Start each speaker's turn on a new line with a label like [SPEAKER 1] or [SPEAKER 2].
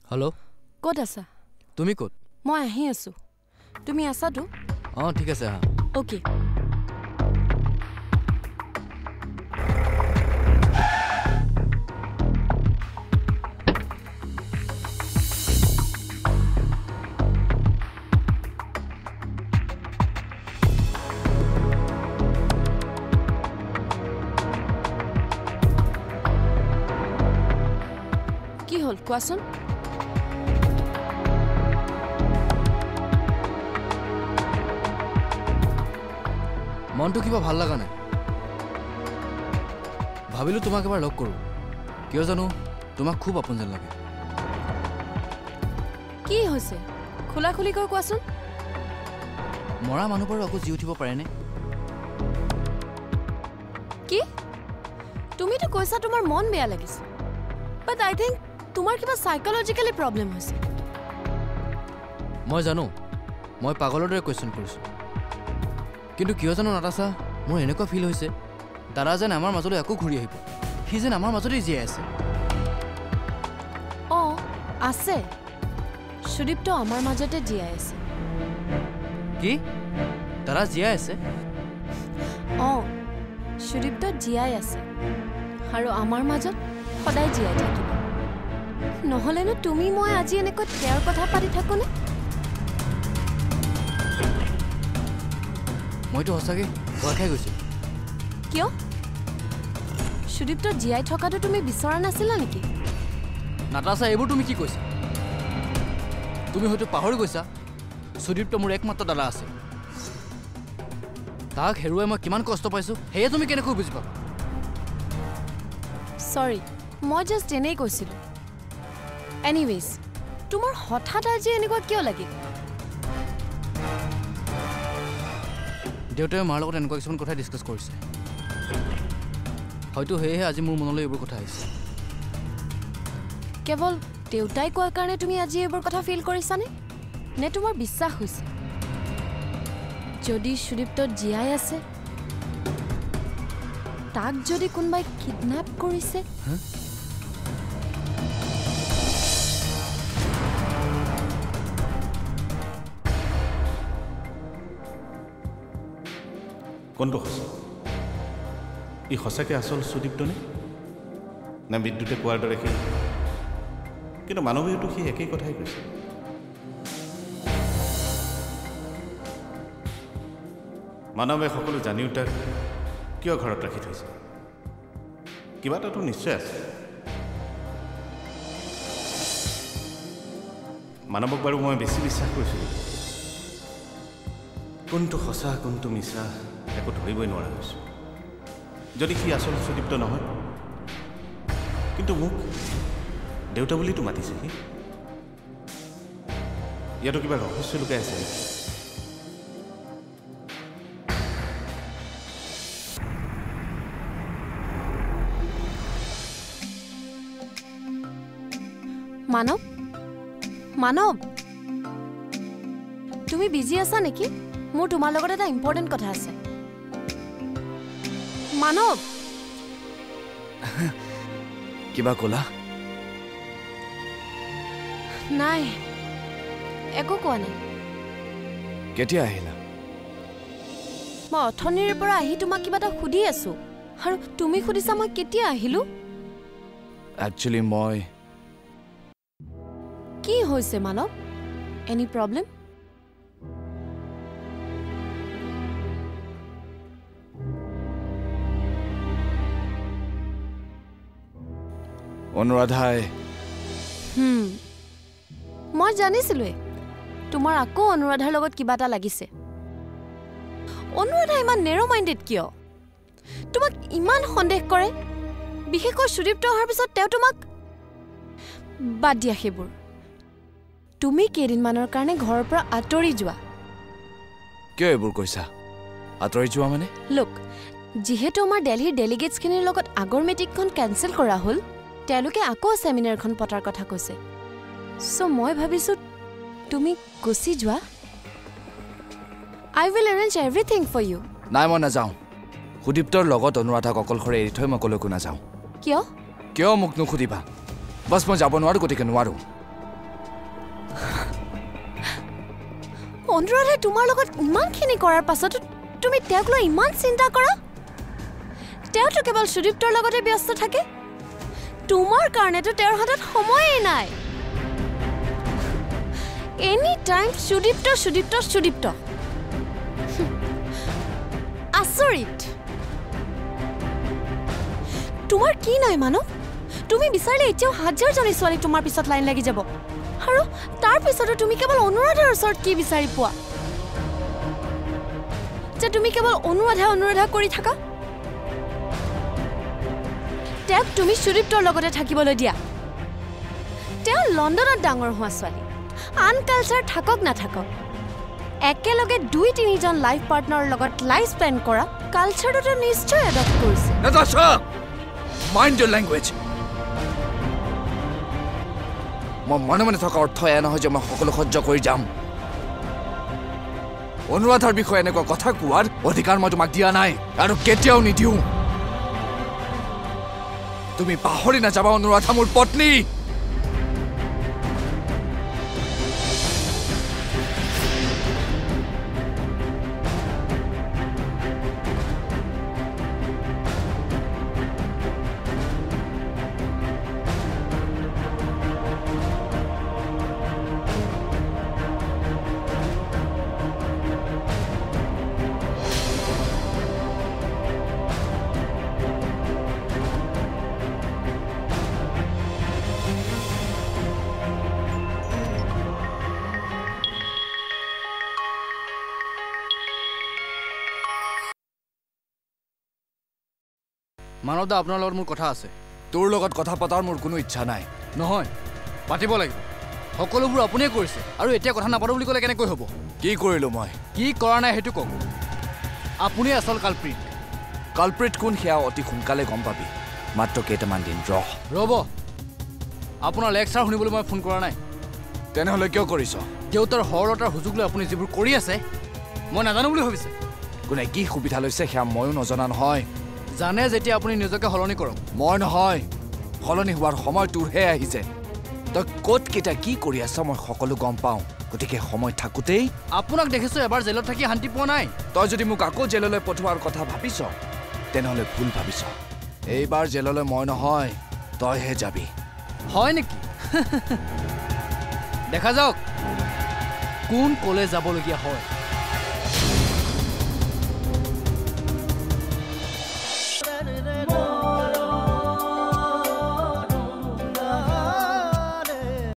[SPEAKER 1] Hello
[SPEAKER 2] ক'ত আছা
[SPEAKER 1] তুমি ক'ত
[SPEAKER 2] মই আহি আছো তুমি আছাতো
[SPEAKER 1] ঠিক আছে হা
[SPEAKER 2] ওকে কি হ'ল কোৱাচোন
[SPEAKER 1] মনটো কিবা ভাল লাগা নাই ভাবিলো তোমাক এবাৰ লগ কৰো কিয় জানো তোমাক খুব আপন যেন লাগে
[SPEAKER 2] কি হৈছে খোলাখুলি কৈ কোৱাচোন
[SPEAKER 1] মৰা মানুহবোৰ আকৌ জি উঠিব পাৰেনে
[SPEAKER 2] কি তুমিতো কৈছা তোমাৰ মন বেয়া লাগিছে বাট আই থিংক তোমাৰ কিবা সাইকোলজিক্যালি প্ৰবলেম হৈছে
[SPEAKER 1] মই জানো মই পাগলৰ দৰে কোৱেশ্চন কৰিছো কিন্তু কিয় জানো নাটাছা মোৰ এনেকুৱা ফিল হৈছে দাদা যেন আমাৰ মাজলৈ আকৌ ঘূৰি আহিব সি যেন আমাৰ মাজতে জীয়াই আছে
[SPEAKER 2] আছে সুদীপ্ত আমাৰ মাজতে জীয়াই আছে
[SPEAKER 1] কি দাদা জীয়াই আছে
[SPEAKER 2] সুদীপ্ত জীয়াই আছে আৰু আমাৰ মাজত সদায় জীয়াই থাকিব নহলেনো তুমি মই আজি এনেকৈ তেওঁৰ কথা পাতি থাকোনে
[SPEAKER 1] মইতো সঁচাকে ভয় খাই গৈছো
[SPEAKER 2] কিয় সুদীপ্ত জীয়াই থকাটো তুমি বিচৰা নাছিলা নেকি
[SPEAKER 1] নাটাছা এইবোৰ তুমি কি কৈছা তুমি হয়তো পাহৰি গৈছা সুদীপ্ত মোৰ একমাত্ৰ দাদা আছে তাক হেৰুৱাই মই কিমান কষ্ট পাইছো সেয়ে তুমি কেনেকৈ বুজি পাবা
[SPEAKER 2] সৰি মই জাষ্ট এনেই কৈছিলোঁ এনিৱেজ তোমাৰ হঠাৎ আজি এনেকুৱা কিয় লাগিল
[SPEAKER 1] দেউতাই মাৰ লগত এনেকুৱা কিছুমান কথা ডিছকাছ কৰিছে হয়তো সেয়েহে আজি মোৰ মনলৈ এইবোৰ কথা আহিছে
[SPEAKER 2] কেৱল দেউতাই কোৱাৰ কাৰণে তুমি আজি এইবোৰ কথা ফিল কৰিছানে নে তোমাৰ বিশ্বাস হৈছে যদি সুদীপ্ত জীয়াই আছে তাক যদি কোনোবাই কিডনেপ কৰিছে
[SPEAKER 3] কোনটো সঁচা ই সঁচাকৈ আচল সুদীপ্ত নে বিদ্যুতে কোৱাৰ দৰে সি কিন্তু মানৱীয়তো সি একেই কথাই কৈছে মানৱে সকলো জানিও তাক কিয় ঘৰত ৰাখি থৈছে কিবা এটাতো নিশ্চয় আছে মানৱক বাৰু মই বেছি বিশ্বাস কৰিছিলোঁ কোনটো সঁচা কোনটো মিছা একো ধৰিবই নোৱাৰা হৈছোঁ যদি সি আচল সুদীপ্ত নহয় কিন্তু মোক দেউতা বুলিতো মাতিছে সি ইয়াতো কিবা ৰহস্য লুকাই আছে নেকি
[SPEAKER 2] মানৱ মানৱ তুমি বিজি আছা নেকি মোৰ তোমাৰ লগত এটা ইম্পৰ্টেণ্ট কথা আছে মানৱ
[SPEAKER 1] কিবা ক'লা
[SPEAKER 2] নাই একো কোৱা নাই
[SPEAKER 1] কেতিয়া আহিলা
[SPEAKER 2] মই অথনিৰ পৰা আহি তোমাক কিবা এটা সুধি আছো আৰু তুমি সুধিছা মই কেতিয়া আহিলো
[SPEAKER 1] একচুৱেলি মই
[SPEAKER 2] কি হৈছে মানৱ এনি প্ৰব্লেম
[SPEAKER 1] অনুৰাধাই
[SPEAKER 2] মই জানিছিলোৱে তোমাৰ আকৌ অনুৰাধাৰ লগত কিবা এটা লাগিছে অনুৰাধা ইমান নেৰো মাইণ্ডেড কিয় তোমাক ইমান সন্দেহ কৰে বিশেষকৈ সুদীপ্ত অহাৰ পিছত তেওঁ তোমাক বাদ দিয়া সেইবোৰ তুমি কেইদিনমানৰ কাৰণে ঘৰৰ পৰা আঁতৰি যোৱা
[SPEAKER 1] কিয় এইবোৰ কৈছা আঁতৰি যোৱা মানে
[SPEAKER 2] লুক যিহেতু আমাৰ দিল্লীৰ ডেলিগেটছখিনিৰ লগত আগৰ মিটিংখন কেনচেল কৰা হ'ল তেওঁলোকে আকৌ চেমিনাৰখন পতাৰ কথা কৈছে সো মই ভাবিছো তুমি গুচি যোৱা I will arrange everything for you.
[SPEAKER 4] নাই মই নাযাওঁ সুদীপ্তৰ লগত অনুৰাধাক অকলশৰে এৰি থৈ মই কলৈকো নাযাওঁ
[SPEAKER 2] কিয়
[SPEAKER 4] কিয় মোক নুসুধিবা বছ মই যাব নোৱাৰো গতিকে নোৱাৰো
[SPEAKER 2] অনুৰাধাই তোমাৰ লগত ইমানখিনি কৰাৰ পাছতো তুমি তেওঁক লৈ ইমান চিন্তা কৰা তেওঁতো কেৱল সুদীপ্তৰ লগতে ব্যস্ত থাকে তোমাৰ কাৰণেতো তেওঁৰ হাতত সময়েই নাই এনি টাইম সুদীপ্ত আচৰিত তোমাৰ কি নাই মানৱ তুমি বিচাৰিলে এতিয়াও হাজাৰজনী ছোৱালী তোমাৰ পিছত লাইন লাগি যাব আৰু তাৰ পিছতো তুমি কেৱল অনুৰাধাৰ ওচৰত কি বিচাৰি পোৱা যে তুমি কেৱল অনুৰাধা কৰি থাকা তেওঁক তুমি সুদীপ্তৰ লগতে থাকিবলৈ দিয়া তেওঁ লণ্ডনত ডাঙৰ হোৱা ছোৱালী আন কালচাৰ থাকক নাথাকক একেলগে 2-3জন লাইফ পাৰ্টনাৰৰ লগত লাইফ স্পেণ্ড কৰা কালচাৰটো নিশ্চয় এডপ্ট কৰিছে
[SPEAKER 4] নাতাশা মাইণ্ড ইউৰ লেংগুৱেজ মই মনে থকা অৰ্থ এয়া নহয় যে মই সকলো সহ্য কৰি যাম অনুৰাধাৰ বিষয়ে এনেকুৱা কথা কোৱাৰ অধিকাৰ মই তোমাক দিয়া নাই আৰু কেতিয়াও নিদিওঁ তুমি পাহৰি নাযাবা অনুৰাধা মোৰ পত্নী
[SPEAKER 1] মানৱ দা আপোনাৰ লগত মোৰ কথা আছে
[SPEAKER 4] তোৰ লগত কথা পতাৰ মোৰ কোনো ইচ্ছা নাই
[SPEAKER 1] নহয় পাতিব লাগিব সকলোবোৰ আপুনিয়ে কৰিছে আৰু এতিয়া কথা নাপাতো বুলি ক'লে কেনেকৈ হ'ব
[SPEAKER 4] কি কৰিলো মই
[SPEAKER 1] কি কৰা নাই সেইটো কওক আপুনি আচল
[SPEAKER 4] কালপ্ৰিট কোন সেয়া অতি সোনকালে গম পাবি মাত্ৰ কেইটামান দিন
[SPEAKER 1] ৰ'ব আপোনাৰ লেকচাৰ শুনিবলৈ মই ফোন কৰা নাই
[SPEAKER 4] তেনেহ'লে কিয় কৰিছ
[SPEAKER 1] দেউতাৰ সৰলতাৰ সুযোগ লৈ আপুনি যিবোৰ কৰি আছে মই নাজানো বুলি ভাবিছে
[SPEAKER 4] কোনে কি সুবিধা লৈছে সেয়া ময়ো নজনা নহয়
[SPEAKER 1] জানে যেতিয়া আপুনি নিজকে সলনি কৰক
[SPEAKER 4] মই নহয় সলনি হোৱাৰ সময় তোৰহে আহিছে তই ক'ত কেইটা কি কৰি আছ মই সকলো গম পাওঁ গতিকে সময় থাকোঁতেই
[SPEAKER 1] আপোনাক দেখিছোঁ এবাৰ জেলত থাকি শান্তি পোৱা নাই
[SPEAKER 4] তই যদি মোক আকৌ জেললৈ পঠোৱাৰ কথা ভাবিছ তেনেহ'লে ভুল ভাবিছ এইবাৰ জেললৈ মই নহয় তইহে যাবি
[SPEAKER 1] হয় নেকি দেখা যাওক কোন ক'লে যাবলগীয়া হয়